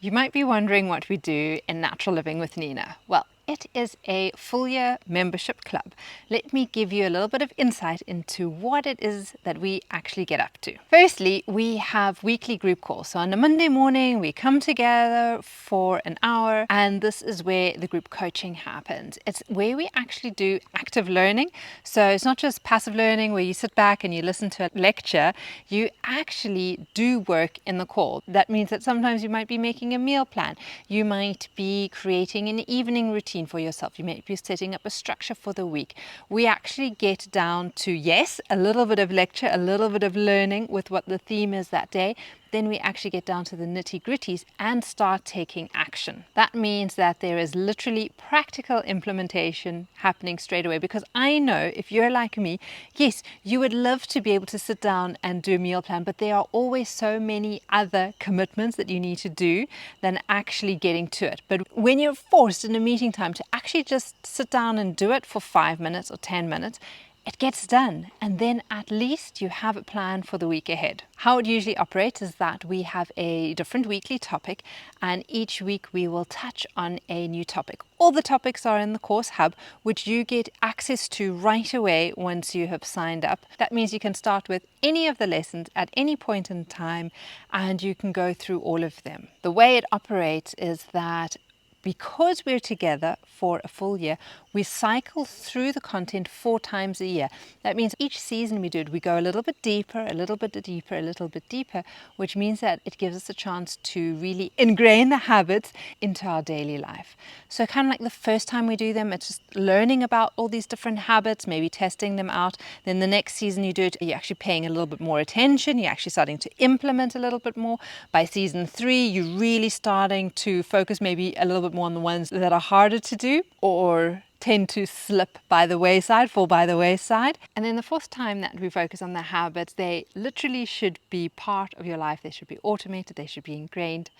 You might be wondering what we do in Natural Living with Nina. Well, it is a full year membership club. Let me give you a little bit of insight into what it is that we actually get up to. Firstly, we have weekly group calls. So on a Monday morning, we come together for an hour, and this is where the group coaching happens. It's where we actually do active learning. So it's not just passive learning where you sit back and you listen to a lecture. You actually do work in the call. That means that sometimes you might be making a meal plan. You might be creating an evening routine for yourself. You might be setting up a structure for the week. We actually get down to, yes, a little bit of lecture, a little bit of learning with what the theme is that day. Then we actually get down to the nitty-gritties and start taking action. That means that there is literally practical implementation happening straight away, because I know if you're like me, yes, you would love to be able to sit down and do a meal plan, but there are always so many other commitments that you need to do than actually getting to it. But when you're forced in a meeting time to actually just sit down and do it for 5 minutes or 10 minutes, it gets done, and then at least you have a plan for the week ahead. How it usually operates is that we have a different weekly topic, and each week we will touch on a new topic. All the topics are in the course hub, which you get access to right away once you have signed up. That means you can start with any of the lessons at any point in time, and you can go through all of them. The way it operates is that because we're together for a full year, we cycle through the content 4 times a year. That means each season we do it, we go a little bit deeper, a little bit deeper, a little bit deeper, which means that it gives us a chance to really ingrain the habits into our daily life. So kind of like the first time we do them, it's just learning about all these different habits, maybe testing them out. Then the next season you do it, you're actually paying a little bit more attention, you're actually starting to implement a little bit more. By season 3, you're really starting to focus maybe a little bit more on the ones that are harder to do or tend to slip by the wayside, fall by the wayside. And then the fourth time that we focus on the habits, they literally should be part of your life. They should be automated, they should be ingrained.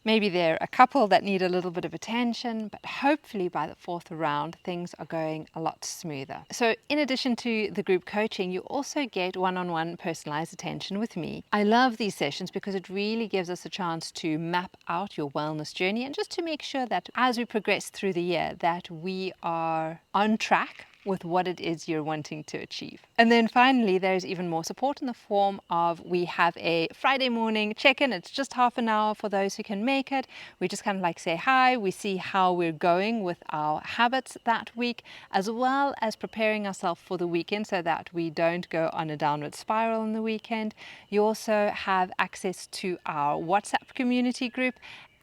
Maybe there are a couple that need a little bit of attention, but hopefully by the 4th round, things are going a lot smoother. So in addition to the group coaching, you also get one-on-one personalized attention with me. I love these sessions because it really gives us a chance to map out your wellness journey, and just to make sure that as we progress through the year, that we are on track with what it is you're wanting to achieve. And then finally, there's even more support in the form of, we have a Friday morning check-in. It's just half an hour for those who can make it. We just kind of like say hi, we see how we're going with our habits that week, as well as preparing ourselves for the weekend so that we don't go on a downward spiral on the weekend. You also have access to our WhatsApp community group,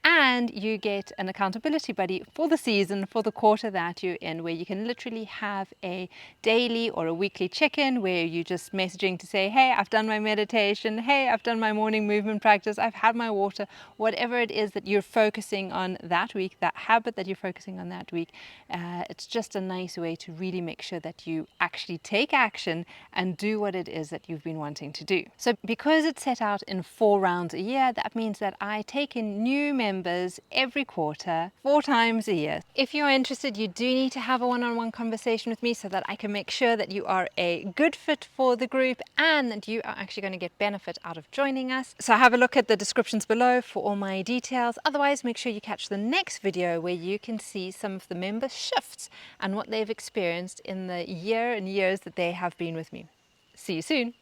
and you get an accountability buddy for the season, for the quarter that you're in, where you can literally have a daily or a weekly check-in where you're just messaging to say, hey, I've done my meditation, hey, I've done my morning movement practice, I've had my water, whatever it is that you're focusing on that week, that habit that you're focusing on that week. It's just a nice way to really make sure that you actually take action and do what it is that you've been wanting to do. So because it's set out in 4 rounds a year, that means that I take in new members every quarter, 4 times a year. If you're interested, you do need to have a one-on-one conversation with me so that I can make sure that you are a good fit for the group and that you are actually going to get benefit out of joining us. So have a look at the descriptions below for all my details. Otherwise, make sure you catch the next video where you can see some of the members' shifts and what they've experienced in the year and years that they have been with me. See you soon.